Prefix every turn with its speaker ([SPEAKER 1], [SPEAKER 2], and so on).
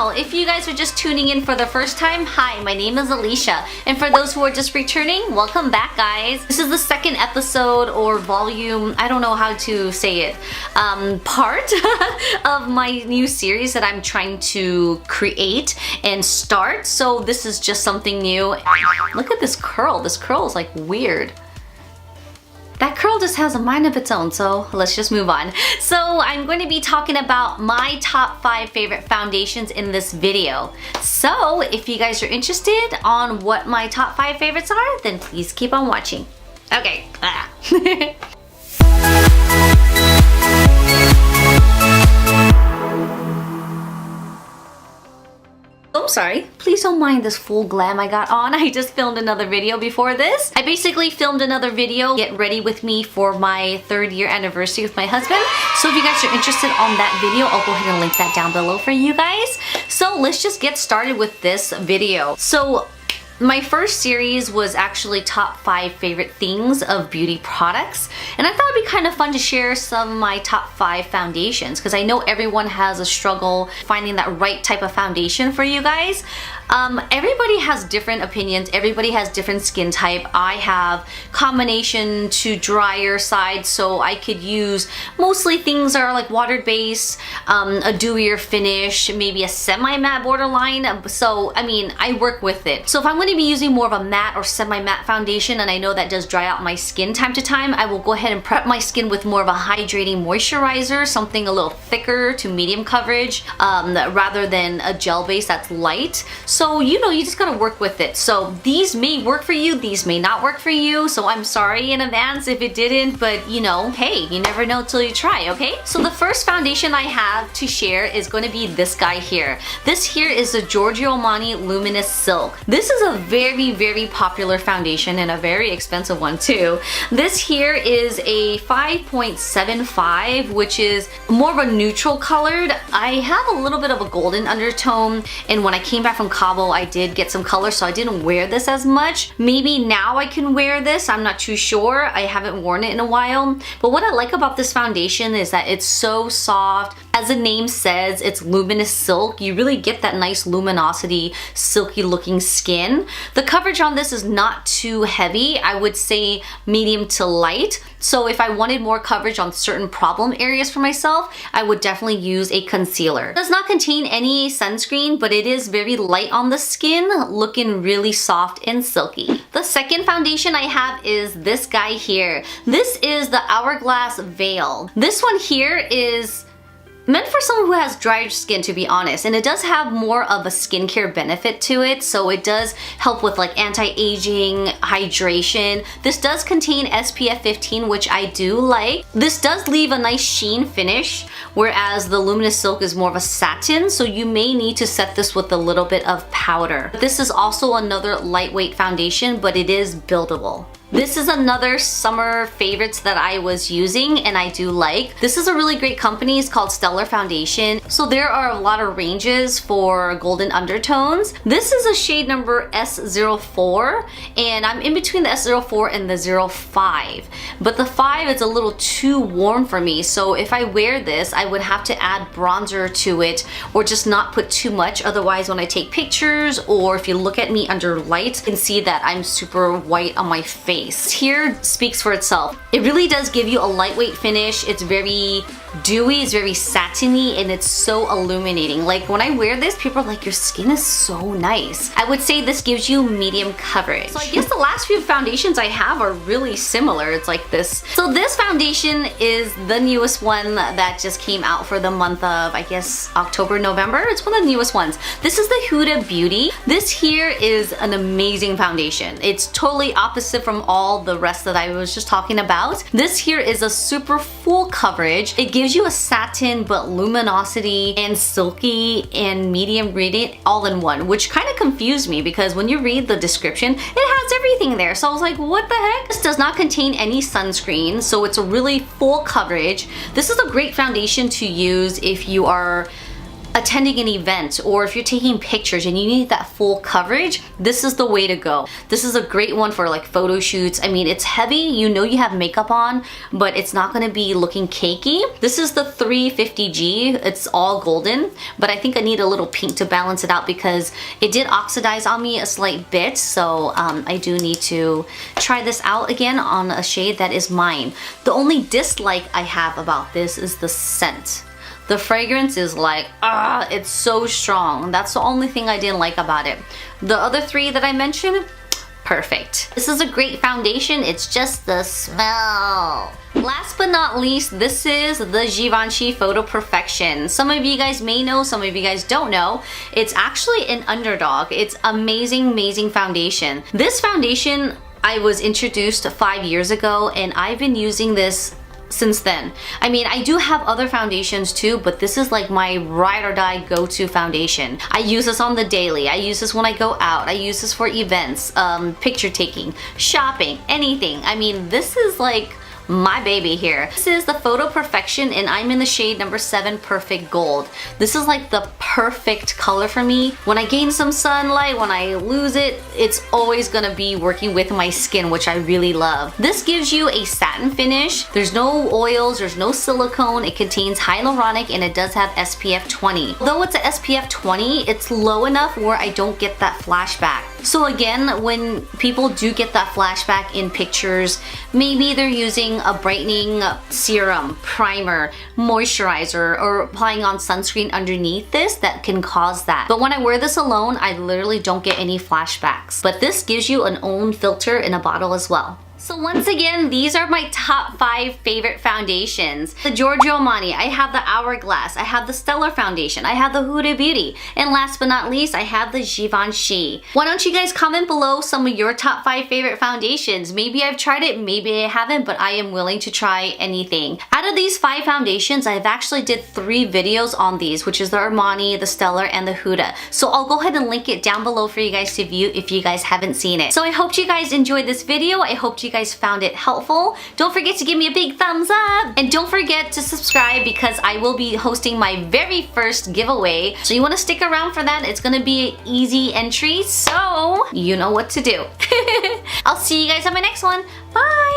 [SPEAKER 1] channel. If you guys are just tuning in for the first time, hi, my name is Alicia. And for those who are just returning, welcome back, guys. This is the second episode or volume, I don't know how to say it, part of my new series that I'm trying to create and start. So this is just something new. Look at this curl. This curl is like weird. That curl just has a mind of its own, so let's just move on. So I'm going to be talking about my top 5 favorite foundations in this video. So if you guys are interested on what my top 5 favorites are, then please keep on watching. Okay. I'm sorry, please don't mind this full glam I got on. I just filmed another video before this. I basically filmed another video, get ready with me for my 3rd year anniversary with my husband. So if you guys are interested on that video, I'll go ahead and link that down below for you guys. So let's just get started with this video. So my first series was actually top 5 favorite things of beauty products, and I thought it'd be kind of fun to share some of my top 5 foundations because I know everyone has a struggle finding that right type of foundation for you guys. Everybody has different opinions, everybody has different skin type. I have combination to drier side, so I could use mostly things that are like water based, a dewier finish, maybe a semi-matte borderline. So I mean, I work with it. So if I'm going to be using more of a matte or semi-matte foundation, and I know that does dry out my skin time to time, I will go ahead and prep my skin with more of a hydrating moisturizer, something a little thicker to medium coverage, rather than a gel base that's light. So you know, you just gotta work with it. So these may work for you, these may not work for you, so I'm sorry in advance if it didn't, but you know, hey, you never know till you try, okay? So the first foundation I have to share is going to be this guy here. This here is the Giorgio Armani Luminous Silk. This is a very, very popular foundation and a very expensive one too. This here is a 5.75, which is more of a neutral colored. I have a little bit of a golden undertone, and when I came back from Cabo, I did get some color, so I didn't wear this as much. Maybe now I can wear this, I'm not too sure. I haven't worn it in a while. But what I like about this foundation is that it's so soft. As the name says, it's luminous silk. You really get that nice luminosity, silky looking skin. The coverage on this is not too heavy. I would say medium to light. So if I wanted more coverage on certain problem areas for myself, I would definitely use a concealer. It does not contain any sunscreen, but it is very light on the skin, looking really soft and silky. The second foundation I have is this guy here. This is the Hourglass Veil. This one here is meant for someone who has drier skin, to be honest, and it does have more of a skincare benefit to it, so it does help with like anti-aging, hydration. This does contain SPF 15, which I do like. This does leave a nice sheen finish, whereas the Luminous Silk is more of a satin, so you may need to set this with a little bit of powder. This is also another lightweight foundation, but it is buildable. This is another summer favorites that I was using and I do like. This is a really great company. It's called Stellar Foundation. So there are a lot of ranges for golden undertones. This is a shade number S04, and I'm in between the S04 and the 05. But the 5 is a little too warm for me, so if I wear this, I would have to add bronzer to it or just not put too much. Otherwise, when I take pictures or if you look at me under light, you can see that I'm super white on my face. Here speaks for itself. It really does give you a lightweight finish. It's very dewy, it's very satiny, and it's so illuminating. Like when I wear this, people are like, your skin is so nice. I would say this gives you medium coverage. So I guess the last few foundations I have are really similar. It's like this. So this foundation is the newest one that just came out for the month of, I guess, October, November. It's one of the newest ones. This is the Huda Beauty. This here is an amazing foundation. It's totally opposite from all the rest that I was just talking about. This here is a super full coverage. It gives you a satin but luminosity and silky and medium radiant all in one, which kind of confused me because when you read the description, it has everything there. So I was like, what the heck? This does not contain any sunscreen, so it's a really full coverage. This is a great foundation to use if you are attending an event or if you're taking pictures and you need that full coverage, this is the way to go. This is a great one for like photo shoots. I mean, it's heavy, you know you have makeup on, but it's not gonna be looking cakey. This is the 350G. It's all golden, but I think I need a little pink to balance it out because it did oxidize on me a slight bit, so I do need to try this out again on a shade that is mine. The only dislike I have about this is the scent. The fragrance is like, it's so strong. That's the only thing I didn't like about it. The other three that I mentioned, perfect. This is a great foundation, it's just the smell. Last but not least, this is the Givenchy Photo Perfection. Some of you guys may know, some of you guys don't know. It's actually an underdog. It's amazing, amazing foundation. This foundation I was introduced 5 years ago and I've been using this since then. I mean, I do have other foundations too, but this is like my ride or die go-to foundation. I use this on the daily. I use this when I go out. I use this for events, picture taking, shopping, anything. I mean, this is like my baby here. This is the Photo Perfection and I'm in the shade number 7 Perfect Gold. This is like the perfect color for me. When I gain some sunlight, when I lose it, it's always gonna be working with my skin, which I really love. This gives you a satin finish. There's no oils, there's no silicone. It contains hyaluronic and it does have SPF 20. Although it's a SPF 20, it's low enough where I don't get that flashback. So again, when people do get that flashback in pictures, maybe they're using a brightening serum, primer, moisturizer, or applying on sunscreen underneath this that can cause that. But when I wear this alone, I literally don't get any flashbacks. But this gives you an own filter in a bottle as well. So once again, these are my top 5 favorite foundations. The Giorgio Armani, I have the Hourglass, I have the Stellar Foundation, I have the Huda Beauty, and last but not least, I have the Givenchy. Why don't you guys comment below some of your top 5 favorite foundations? Maybe I've tried it, maybe I haven't, but I am willing to try anything. Out of these 5 foundations, I've actually did 3 videos on these, which is the Armani, the Stellar, and the Huda. So I'll go ahead and link it down below for you guys to view if you guys haven't seen it. So I hope you guys enjoyed this video. I hope you guys found it helpful. Don't forget to give me a big thumbs up and don't forget to subscribe because I will be hosting my very first giveaway. So you want to stick around for that. It's going to be an easy entry, so you know what to do. I'll see you guys on my next one. Bye!